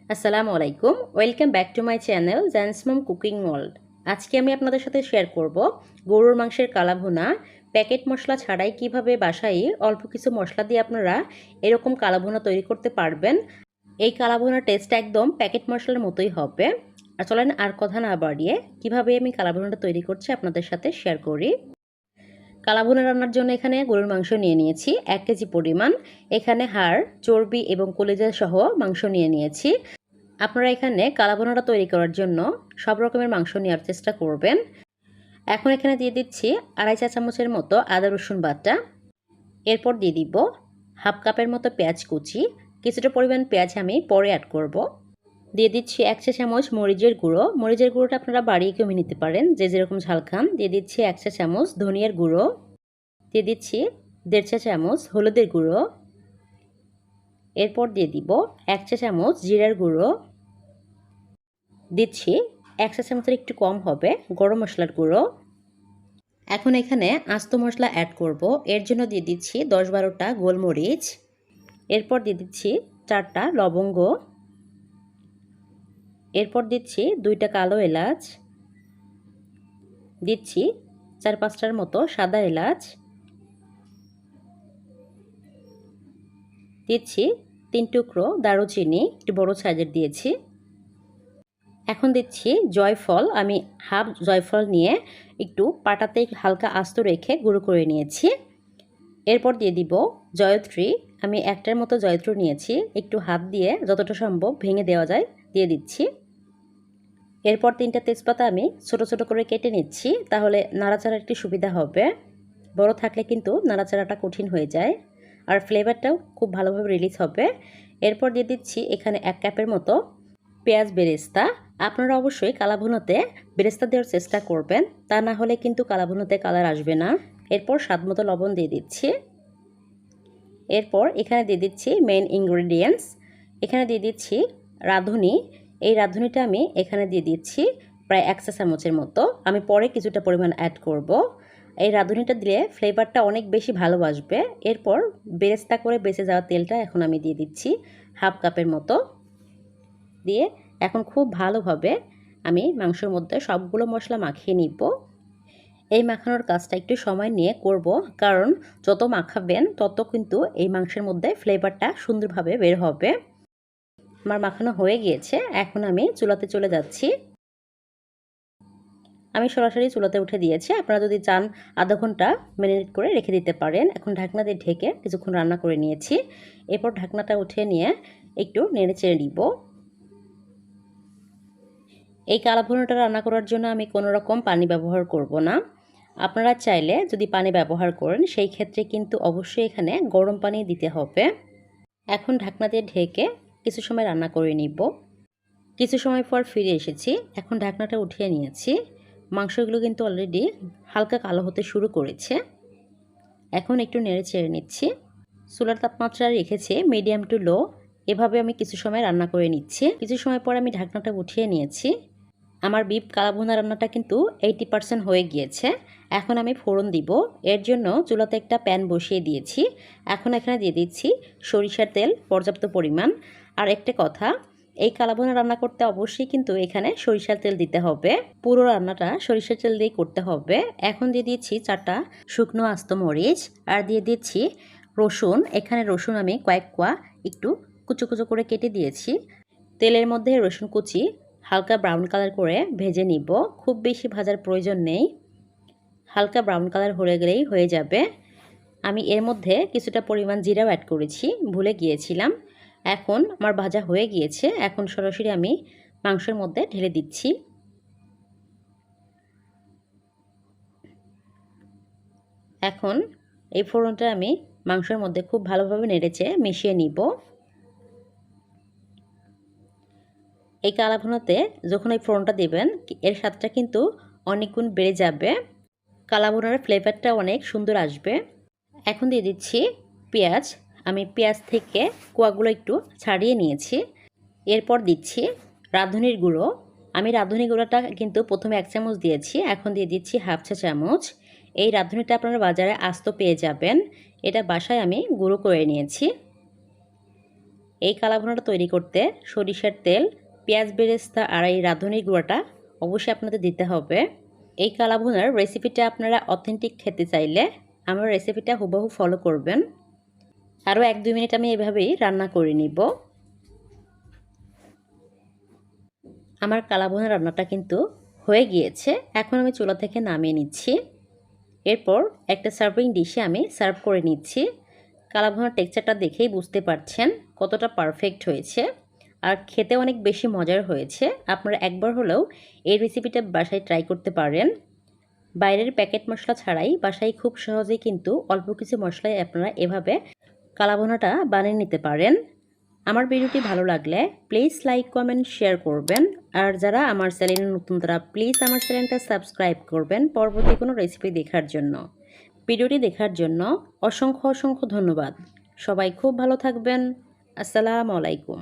আসসালামু আলাইকুম, welcome back to my channel জান্সমম কুকিং ওয়ার্ল্ড। আজকে আমি আপনাদের সাথে শেয়ার করব গরুর মাংসের কালাভুনা। প্যাকেট মশলা ছাড়াই কিভাবে বাসায় অল্প কিছু মশলা দিয়ে আপনারা এরকম কালাভুনা তৈরি করতে পারবেন। এই কালাভুনার টেস্ট একদম প্যাকেট মশলার মতোই হবে। আর চলেন আর কথা না বাড়িয়ে কিভাবে আমি কালাভুনাটা তৈরি করছি আপনাদের সাথে শেয়ার করি। কালাভুনা রান্নার জন্য এখানে গরুর মাংস নিয়ে নিয়েছি 1 কেজি পরিমাণ। এখানে হাড়, চর্বি এবং কলিজা সহ মাংস নিয়ে নিয়েছি। আপনারা এখানে কালাভুনাটা তৈরি করার জন্য সব রকমের মাংস নেওয়ার চেষ্টা করবেন। এখন এখানে দিয়ে দিচ্ছি 2.5 চা চামচের মতো আদা রসুন বাটা। এরপর দিয়ে দিব হাফ কাপের মতো পেঁয়াজ কুচি। কিছুটা পরিমাণ পেঁয়াজ আমি পরে অ্যাড করব। দিয়ে দিচ্ছি 1 চা চামচ মরিচের গুঁড়ো। মরিচের গুঁড়োটা আপনারা বাড়িয়ে কমিয়ে নিতে পারেন, যে যেরকম ঝাল খান। দিয়ে দিচ্ছি 1 চা চামচ ধনিয়ার গুঁড়ো। দিয়ে দিচ্ছি 1.5 চা চামচ হলুদের গুঁড়ো। এরপর দিয়ে দিব 1 চা চামচ জিরার গুঁড়ো। দিচ্ছি 1 চা চামচের একটু কম হবে গরম মশলার গুঁড়ো। এখন এখানে আস্ত মশলা অ্যাড করব। এর জন্য দিয়ে দিচ্ছি 10-12টা গোলমরিচ। এরপর দিয়ে দিচ্ছি 4টা লবঙ্গ। এরপর দিচ্ছি 2টা কালো এলাচ। দিচ্ছি 4-5টার মতো সাদা এলাচ। দিচ্ছি 3 টুকরো দারুচিনি, একটু বড় সাইজের দিয়েছি। এখন দিচ্ছি জয়ফল। আমি হাফ জয়ফল নিয়ে একটু পাটাতে হালকা আস্ত রেখে গুঁড়ো করে নিয়েছি। এরপর দিয়ে দিব জয়ত্রী। আমি 1টার মতো জয়ত্রী নিয়েছি, একটু হাত দিয়ে যতটা সম্ভব ভেঙে দেওয়া যায় দিয়ে দিচ্ছি। এরপর 3টা তেজপাতা আমি ছোট ছোট করে কেটে নিচ্ছি, তাহলে নাড়াচাড়া একটু সুবিধা হবে। বড় থাকলে কিন্তু নাড়াচাড়াটা কঠিন হয়ে যায়, আর ফ্লেভারটাও খুব ভালোভাবে রিলিজ হবে। এরপর দিয়ে দিচ্ছি এখানে 1 কাপের মতো পেঁয়াজ বেরেস্তা। আপনারা অবশ্যই কালাভুনাতে বেরেস্তা দেওয়ার চেষ্টা করবেন, তা না হলে কিন্তু কালাভুনাতে কালার আসবে না। এরপর স্বাদমতো লবণ দিয়ে দিচ্ছি। এরপর এখানে দিয়ে দিচ্ছি মেইন ইনগ্রেডিয়েন্টস। এখানে দিয়ে দিচ্ছি রাঁধুনি। এই রাঁধুনিটা আমি এখানে দিয়ে দিচ্ছি প্রায় 1 চা চামচের মতো। আমি পরে কিছুটা পরিমাণ অ্যাড করব। এই রাঁধুনিটা দিলে ফ্লেভারটা অনেক বেশি ভালো আসবে। এরপর বেরেস্তা করে বেঁচে যাওয়া তেলটা এখন আমি দিয়ে দিচ্ছি হাফ কাপের মতো। দিয়ে এখন খুব ভালোভাবে আমি মাংসের মধ্যে সবগুলো মশলা মাখিয়ে নিব। এই মাখানোর কাজটা একটু সময় নিয়ে করব, কারণ যত মাখাবেন তত কিন্তু এই মাংসের মধ্যে ফ্লেভারটা সুন্দরভাবে বের হবে। আমার মাখানো হয়ে গিয়েছে, এখন আমি চুলাতে চলে যাচ্ছি। আমি সরাসরি চুলাতে উঠে দিয়েছি। আপনারা যদি চান আধা ঘন্টা ম্যারিনেট করে রেখে দিতে পারেন। এখন ঢাকনা দিয়ে ঢেকে কিছুক্ষণ রান্না করে নিয়েছি। এরপর ঢাকনাটা উঠিয়ে নিয়ে একটু নেড়ে চেড়ে নিব। এই কালাভুনাটা রান্না করার জন্য আমি কোনো রকম পানি ব্যবহার করব না। আপনারা চাইলে যদি পানি ব্যবহার করেন, সেই ক্ষেত্রে কিন্তু অবশ্যই এখানে গরম পানি দিতে হবে। এখন ঢাকনা দিয়ে ঢেকে কিছু সময় রান্না করে নিব। কিছু সময় পর ফিরে এসেছি। এখন ঢাকনাটা উঠিয়ে নিয়েছি। মাংসগুলো কিন্তু অলরেডি হালকা কালো হতে শুরু করেছে। এখন একটু নেড়ে চেড়ে নিচ্ছি। চুলার তাপমাত্রা রেখেছি মিডিয়াম টু লো। এভাবে আমি কিছু সময় রান্না করে নিচ্ছি। কিছু সময় পর আমি ঢাকনাটা উঠিয়ে নিয়েছি। আমার বিফ কালাভুনা রান্নাটা কিন্তু 80% হয়ে গিয়েছে। এখন আমি ফোড়ন দিব। এর জন্য চুলাতে একটা প্যান বসিয়ে দিয়েছি। এখন এখানে দিয়ে দিচ্ছি সরিষার তেল পর্যাপ্ত পরিমাণ। আর একটা কথা, এই কালাভুনা রান্না করতে অবশ্যই কিন্তু এখানে সরিষার তেল দিতে হবে। পুরো রান্নাটা সরিষার তেল দিয়ে করতে হবে। এখন দিয়ে দিচ্ছি 4টা শুকনো আস্ত মরিচ, আর দিয়ে দিচ্ছি রসুন। এখানে রসুন আমি কয়েক কোয়া একটু কুচো কুচো করে কেটে দিয়েছি। তেলের মধ্যে রসুন কুচি হালকা ব্রাউন কালার করে ভেজে নিব। খুব বেশি ভাজার প্রয়োজন নেই, হালকা ব্রাউন কালার হয়ে গেলেই হয়ে যাবে। আমি এর মধ্যে কিছুটা পরিমাণ জিরাও অ্যাড করেছি, ভুলে গিয়েছিলাম। এখন আমার ভাজা হয়ে গিয়েছে। এখন সরাসরি আমি মাংসের মধ্যে ঢেলে দিচ্ছি। এখন এই ফোড়নটা আমি মাংসের মধ্যে খুব ভালোভাবে নেড়েচে মিশিয়ে নিব। এই কালাভুনাতে যখন এই ফোড়নটা দেবেন, এর স্বাদটা কিন্তু অনেক গুণ বেড়ে যাবে। কালাভুনার ফ্লেভারটা অনেক সুন্দর আসবে। এখন দিয়ে দিচ্ছি পেঁয়াজ। আমি পেঁয়াজ থেকে কোয়াগুলো একটু ছাড়িয়ে নিয়েছি। এরপর দিচ্ছি রাঁধুনির গুঁড়ো। আমি রাঁধুনি গুঁড়োটা কিন্তু প্রথমে 1 চামচ দিয়েছি, এখন দিয়ে দিচ্ছি হাফ চা চামচ। এই রাঁধুনিটা আপনারা বাজারে আস্ত পেয়ে যাবেন। এটা বাসায় আমি গুঁড়ো করে নিয়েছি। এই কালাভুনাটা তৈরি করতে সরিষার তেল, পেঁয়াজ বেরেস্তা আর এই রাঁধুনি গুঁড়াটা অবশ্যই আপনাদের দিতে হবে। এই কালাভুনার রেসিপিটা আপনারা অথেন্টিক খেতে চাইলে আমার রেসিপিটা হুবহু ফলো করবেন। আরও 1-2 মিনিট আমি এভাবেই রান্না করে নিব। আমার কালাভুনা রান্নাটা কিন্তু হয়ে গিয়েছে। এখন আমি চুলা থেকে নামিয়ে নিচ্ছি। এরপর একটা সার্ভিং ডিশে আমি সার্ভ করে নিচ্ছি। কালাভুনার টেক্সচারটা দেখেই বুঝতে পারছেন কতটা পারফেক্ট হয়েছে আর খেতে অনেক বেশি মজার হয়েছে। আপনারা একবার হলেও এই রেসিপিটা বাসায় ট্রাই করতে পারেন। বাইরের প্যাকেট মশলা ছাড়াই বাসায় খুব সহজেই কিন্তু অল্প কিছু মশলায় আপনারা এভাবে কালাভুনাটা বানিয়ে নিতে পারেন। আমার ভিডিওটি ভালো লাগলে প্লিজ লাইক, কমেন্ট, শেয়ার করবেন। আর যারা আমার চ্যানেলে নতুন তারা প্লিজ আমার চ্যানেলটা সাবস্ক্রাইব করবেন পরবর্তী কোনো রেসিপি দেখার জন্য। ভিডিওটি দেখার জন্য অসংখ্য ধন্যবাদ। সবাই খুব ভালো থাকবেন। আসসালামু আলাইকুম।